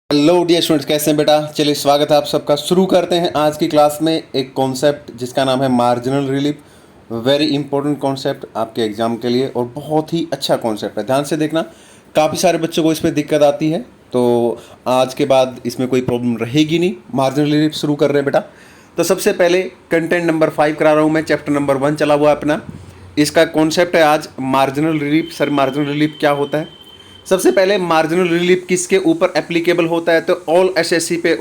Hello dear students, कैसे हैं बेटा। चलिए स्वागत है आप सबका। शुरू करते हैं आज की क्लास में एक कॉन्सेप्ट जिसका नाम है marginal relief. Very important concept आपके एग्जाम के लिए और बहुत ही अच्छा कॉन्सेप्ट है। ध्यान से देखना, काफ़ी सारे बच्चों को इसमें दिक्कत आती है, तो आज के बाद इसमें कोई प्रॉब्लम रहेगी नहीं। मार्जिनल रिलीफ शुरू कर रहे हैं बेटा। तो सबसे पहले कंटेंट नंबर 5 करा रहा हूँ मैं। चैप्टर नंबर 1 चला हुआ है अपना। इसका कॉन्सेप्ट है आज marginal relief. Sir marginal relief क्या होता है? सबसे पहले मार्जिनल रिलीफ किसके ऊपर एप्लीकेबल होता है? तो ऑल एसएससी पे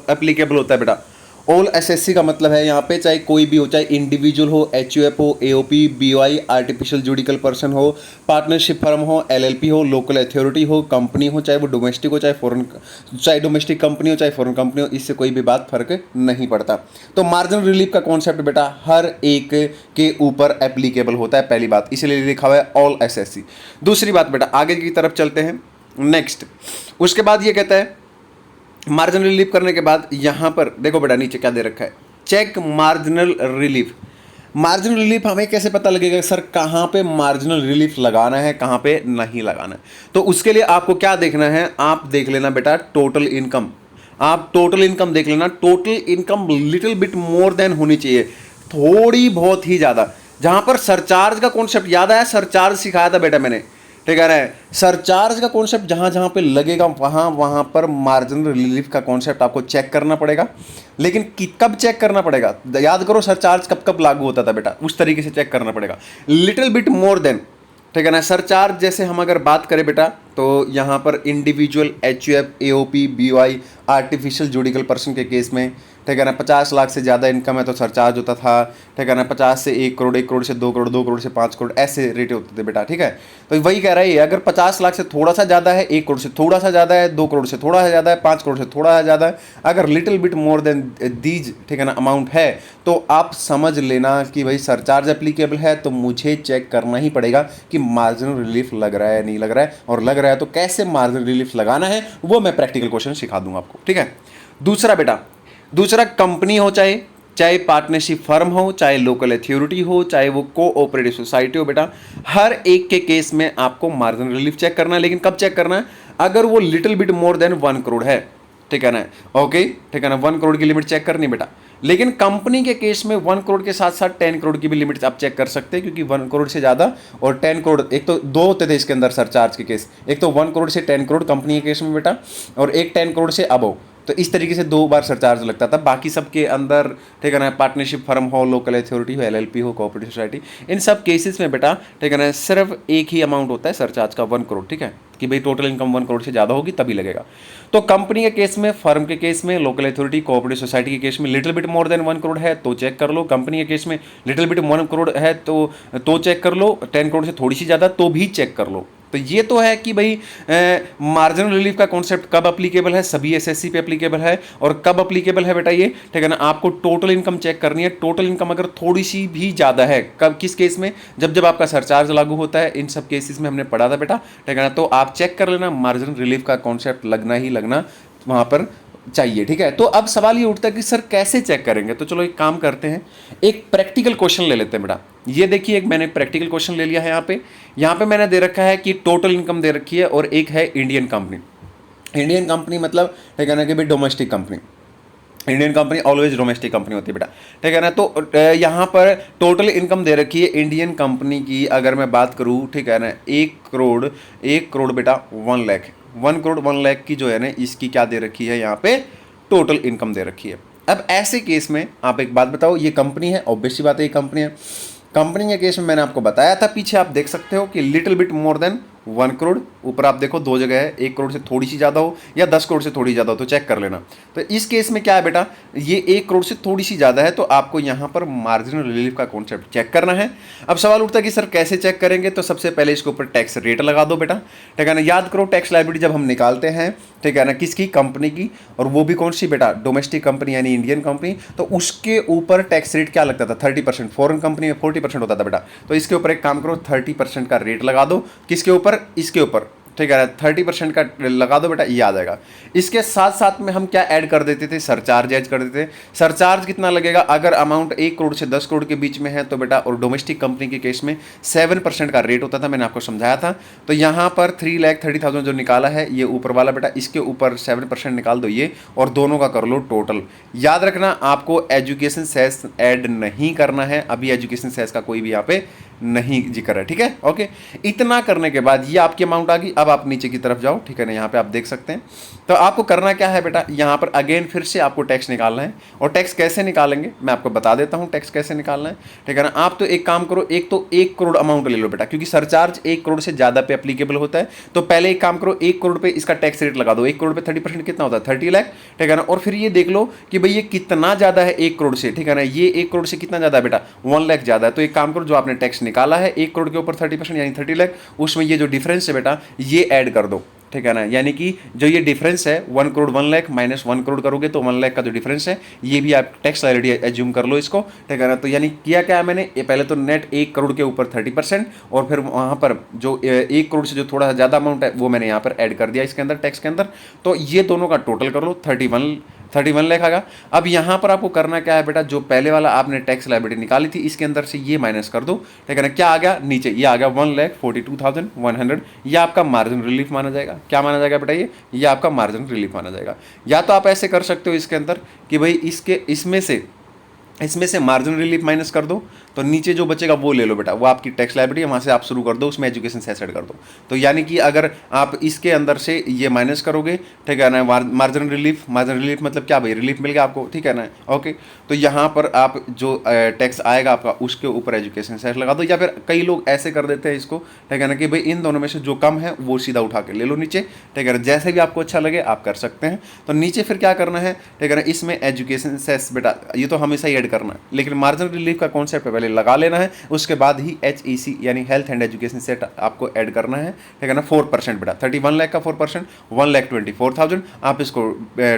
एप्लीकेबल होता है बेटा। ऑल एसएससी का मतलब है यहाँ पे चाहे कोई भी हो, चाहे इंडिविजुअल हो, एचयूएफ हो, AOP, BOI, artificial judicial person हो, पार्टनरशिप फर्म हो, एलएलपी हो, लोकल अथॉरिटी हो, कंपनी हो, चाहे वो डोमेस्टिक हो चाहे फॉरेन, चाहे डोमेस्टिक कंपनी हो चाहे फॉरेन कंपनी हो, इससे कोई भी बात फर्क नहीं पड़ता। तो मार्जिनल रिलीफ का कॉन्सेप्ट बेटा हर एक के ऊपर एप्लीकेबल होता है, पहली बात, इसलिए लिखा हुआ है ऑल एसएससी। दूसरी बात बेटा, आगे की तरफ चलते हैं। नेक्स्ट, उसके बाद ये कहता है मार्जिनल रिलीफ करने के बाद यहां पर देखो बेटा नीचे क्या दे रखा है, check marginal relief. Marginal relief हमें कैसे पता लगेगा सर कहां पे मार्जिनल रिलीफ लगाना है, कहां पे नहीं लगाना है? तो उसके लिए आपको क्या देखना है, आप देख लेना बेटा टोटल इनकम। आप टोटल इनकम देख लेना। Total income little bit more than होनी चाहिए, थोड़ी बहुत ही ज्यादा। जहां पर सरचार्ज का कॉन्सेप्ट याद आया, सरचार्ज सिखाया था बेटा मैंने, ठीक है ना। सरचार्ज का कॉन्सेप्ट जहां जहां पे लगेगा वहां वहां पर मार्जिनल रिलीफ का कॉन्सेप्ट आपको चेक करना पड़ेगा। लेकिन कब चेक करना पड़ेगा? याद करो सरचार्ज कब कब लागू होता था बेटा, उस तरीके से चेक करना पड़ेगा। लिटिल बिट मोर देन, ठीक है ना। सरचार्ज जैसे हम अगर बात करें बेटा तो यहां पर individual, HUF, AOP, BOI, artificial judicial person के केस में, ठीक है ना, 50 लाख से ज़्यादा इनकम है तो सरचार्ज होता था, ठीक है ना। 50 से 1 करोड़, 1 करोड़ से 2 करोड़, 2 करोड़ से 5 करोड़, ऐसे रेट होते थे बेटा, ठीक है। तो वही कह रहा है, अगर 50 लाख से थोड़ा सा ज़्यादा है, 1 करोड़ से थोड़ा सा ज़्यादा है, 2 करोड़ से थोड़ा सा ज़्यादा है, 5 करोड़ से थोड़ा सा ज़्यादा है, अगर little bit more than these, ठीक है ना, अमाउंट है, तो आप समझ लेना कि भाई सरचार्ज एप्लीकेबल है, तो मुझे चेक करना ही पड़ेगा कि मार्जिनल रिलीफ लग रहा है नहीं लग रहा है, और लग रहा है तो कैसे मार्जिनल रिलीफ लगाना है वो मैं प्रैक्टिकल क्वेश्चन सिखा दूंगा आपको, ठीक है। दूसरा बेटा, दूसरा कंपनी हो, चाहे चाहे पार्टनरशिप फर्म हो, चाहे लोकल अथॉरिटी हो, चाहे वो कोऑपरेटिव सोसाइटी हो बेटा, हर एक के केस में आपको मार्जिनल रिलीफ चेक करना है। लेकिन कब चेक करना है? अगर वो little bit more than 1 crore है, ठीक है ना। ओके, ठीक है ना, 1 करोड़ की लिमिट चेक करनी बेटा। लेकिन कंपनी के केस में 1 करोड़ के साथ साथ 10 करोड़ की भी लिमिट आप चेक कर सकते हैं, क्योंकि 1 करोड़ से ज़्यादा और 10 करोड़, एक तो दो होते थे इसके अंदर सरचार्ज के केस, एक तो 1 करोड़ से 10 करोड़ कंपनी के केस में बेटा, और एक 10 करोड़ से अबव। तो इस तरीके से 2 बार सरचार्ज लगता था। बाकी सबके अंदर, ठीक है ना, पार्टनरशिप फर्म हो, लोकल अथॉरिटी हो, एलएलपी हो, कोऑपरेटिव सोसाइटी, इन सब केसेस में बेटा, ठीक है ना, सिर्फ एक ही अमाउंट होता है सरचार्ज का, 1 करोड़, ठीक है, कि भाई टोटल इनकम 1 करोड़ से ज़्यादा होगी तभी लगेगा। तो कंपनी के केस में, फर्म के केस में, लोकल अथॉरिटी, कोऑपरेटिव सोसाइटी के केस में little bit more than 1 crore है तो चेक कर लो। कंपनी के केस में लिटिल बिट 1 करोड़ है तो चेक कर लो। 10 करोड़ से थोड़ी सी ज़्यादा तो भी चेक कर लो। तो ये तो है कि भाई मार्जिनल रिलीफ का कॉन्सेप्ट कब अप्लीकेबल है, सभी एसएससी पे अप्लीकेबल है। और कब अप्लीकेबल है बेटा ये, ठीक है ना, आपको टोटल इनकम चेक करनी है। टोटल इनकम अगर थोड़ी सी भी ज़्यादा है, कब, किस केस में? जब जब आपका सरचार्ज लागू होता है, इन सब केसेस में हमने पढ़ा था बेटा, ठीक है ना। तो आप चेक कर लेना, मार्जिनल रिलीफ का कॉन्सेप्ट लगना ही लगना वहाँ पर चाहिए, ठीक है। तो अब सवाल ये उठता है कि सर कैसे चेक करेंगे? तो चलो एक काम करते हैं, एक प्रैक्टिकल क्वेश्चन ले लेते हैं बेटा। ये देखिए, एक मैंने प्रैक्टिकल क्वेश्चन ले लिया है। यहाँ पे मैंने दे रखा है कि टोटल इनकम दे रखी है, और एक है इंडियन कंपनी। इंडियन कंपनी मतलब, ठीक है ना, कि भाई domestic company. Indian company always domestic company होती है बेटा, ठीक है ना। तो यहाँ पर टोटल इनकम दे रखी है इंडियन कंपनी की, अगर मैं बात करूँ, ठीक है ना, 1 करोड़ बेटा 1 लाख, 1 करोड़ 1 लाख की जो है ना, इसकी क्या दे रखी है यहाँ पे, टोटल इनकम दे रखी है। अब ऐसे केस में आप एक बात बताओ, ये कंपनी है, ऑब्वियस सी बात है ये कंपनी है। कंपनी के केस में मैंने आपको बताया था पीछे, आप देख सकते हो कि little bit more than 1 crore, ऊपर आप देखो 2 जगह है, 1 करोड़ से थोड़ी सी ज़्यादा हो या 10 करोड़ से थोड़ी ज़्यादा हो, तो चेक कर लेना। तो इस केस में क्या है बेटा, ये 1 करोड़ से थोड़ी सी ज़्यादा है, तो आपको यहाँ पर मार्जिनल रिलीफ का कॉन्सेप्ट चेक करना है। अब सवाल उठता है कि सर कैसे चेक करेंगे? तो सबसे पहले इसके ऊपर टैक्स रेट लगा दो बेटा, ठीक है ना। याद करो, टैक्स लायबिलिटी जब हम निकालते हैं, ठीक है ना, किसकी? कंपनी की, और वो भी कौन सी बेटा? डोमेस्टिक कंपनी यानी इंडियन कंपनी। तो उसके ऊपर टैक्स रेट क्या लगता था? 30%। फॉरेन कंपनी में 40% होता था बेटा। तो इसके ऊपर एक काम करो, 30% का रेट लगा दो। किसके ऊपर? इसके ऊपर, ठीक है, 30% का लगा दो बेटा, ये आ जाएगा। इसके साथ साथ में हम क्या ऐड कर देते थे, सरचार्ज ऐड कर देते थे। सरचार्ज कितना लगेगा, अगर अमाउंट 1 करोड़ से 10 करोड़ के बीच में है तो बेटा, और डोमेस्टिक कंपनी के केस में 7% का रेट होता था, मैंने आपको समझाया था। तो यहाँ पर 3,30,000 जो निकाला है ये ऊपर वाला बेटा, इसके ऊपर 7% निकाल दो ये, और दोनों का कर लो टोटल। याद रखना आपको एजुकेशन सेस ऐड नहीं करना है, अभी एजुकेशन सेस का कोई भी यहाँ पे नहीं जिक्र है, ठीक है, ओके। इतना करने के बाद ये आपकी अमाउंट आ गई। अब आप नीचे की तरफ जाओ, ठीक है ना, यहाँ पे आप देख सकते हैं। तो आपको करना क्या है बेटा, यहाँ पर अगेन फिर से आपको टैक्स निकालना है। और टैक्स कैसे निकालेंगे मैं आपको बता देता हूँ, टैक्स कैसे निकालना है, ठीक है ना। आप तो एक काम करो, एक तो 1 करोड़ अमाउंट ले लो बेटा, क्योंकि सरचार्ज 1 करोड़ से ज़्यादा पे एप्लीकेबल होता है। तो पहले एक काम करो, 1 करोड़ पे इसका टैक्स रेट लगा दो। 1 करोड़ पे 30% कितना होता है, 30 लाख, ठीक है ना। और फिर ये देख लो कि भाई ये कितना ज़्यादा है 1 करोड़ से, ठीक है ना। ये 1 करोड़ से कितना ज़्यादा है बेटा, 1 लाख ज़्यादा है। तो एक काम करो, जो आपने टैक्स निकाला है 1 करोड़ के ऊपर 30% यानी 30 लाख, उसमें ये जो डिफरेंस है बेटा ये ऐड कर दो, ठीक है ना। यानी कि जो ये डिफरेंस है 1 करोड़ 1 लाख माइनस 1 करोड़ करोगे तो 1 लाख का जो डिफरेंस है ये भी आप टैक्स ऑलरेडी एज्यूम कर लो इसको, ठीक है ना। तो यानी किया क्या है मैंने, ये पहले तो नेट 1 करोड़ के ऊपर 30%, और फिर वहाँ पर जो 1 करोड़ से जो थोड़ा सा ज़्यादा अमाउंट है वो मैंने यहाँ पर ऐड कर दिया इसके अंदर, टैक्स के अंदर। तो ये दोनों का टोटल कर लो, 31 लाख आएगा। अब यहाँ पर आपको करना क्या है बेटा, जो पहले वाला आपने टैक्स लायबिलिटी निकाली थी इसके अंदर से ये माइनस कर दो, ठीक है ना। क्या आ गया नीचे, ये आ गया 1,42,100। ये आपका मार्जिन रिलीफ माना जाएगा। क्या माना जाएगा बेटा, ये आपका मार्जिन रिलीफ माना जाएगा। या तो आप ऐसे कर सकते हो इसके अंदर कि भाई इसमें से मार्जिन रिलीफ माइनस कर दो, तो नीचे जो बचेगा वो ले लो बेटा, वो आपकी टैक्स लायबिलिटी, वहाँ से आप शुरू कर दो, उसमें एजुकेशन सेस ऐड कर दो। तो यानी कि अगर आप इसके अंदर से ये माइनस करोगे, ठीक है ना, मार्जिन रिलीफ मतलब क्या भाई, रिलीफ मिल गया आपको, ठीक है ना, ओके। तो यहाँ पर आप जो टैक्स आएगा आपका उसके ऊपर एजुकेशन सेस लगा दो। या फिर कई लोग ऐसे कर देते हैं इसको, ठीक है ना, कि भाई इन दोनों में से जो कम है वो सीधा उठा के ले लो नीचे, ठीक है ना। जैसे भी आपको अच्छा लगे आप कर सकते हैं। तो नीचे फिर क्या करना है, ठीक है ना, इसमें एजुकेशन सेस बेटा ये तो हमेशा ही ऐड करना है, लेकिन मार्जिन रिलीफ का कॉन्सेप्ट पहले लगा लेना है, उसके बाद ही HEC यानी हेल्थ एंड एजुकेशन सेट आपको ऐड करना है, ठीक है ना। 4% बेटा, 31 लाख का 4% 1,24,000, आप इसको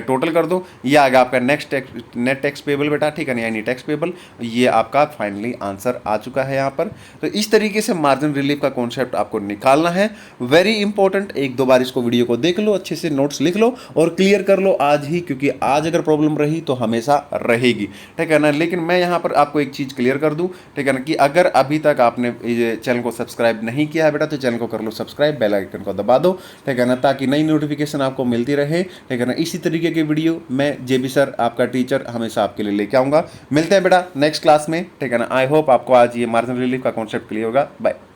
टोटल कर दो, ये आ गया आपका नेट टैक्स पेबल बेटा, ठीक है ना, यानी टैक्स पेबल। ये आपका फाइनली आंसर आ चुका है यहाँ पर। तो इस तरीके से मार्जिन रिलीफ का कॉन्सेप्ट आपको निकालना है, वेरी इंपॉर्टेंट। 1-2 बार इसको वीडियो को देख लो, अच्छे से नोट्स लिख लो और क्लियर कर लो आज ही, क्योंकि आज अगर प्रॉब्लम रही तो हमेशा रहेगी, ठीक है ना। लेकिन मैं यहाँ पर आपको एक चीज़ क्लियर कर दूँ, ठीक है ना, कि अगर अभी तक आपने ये चैनल को सब्सक्राइब नहीं किया है बेटा तो चैनल को कर लो सब्सक्राइब, बेल आइकन को दबा दो, ठीक है ना, ताकि नई नोटिफिकेशन आपको मिलती रहे, ठीक है ना। इसी तरीके की वीडियो मैं JB सर आपका टीचर हमेशा आपके लिए लेके आऊँगा। मिलते हैं बेटा नेक्स्ट क्लास में, ठीक है ना। आई होप आपको आज ये मार्जिन रिलीफ का कॉन्सेप्ट क्लियर होगा। बाय।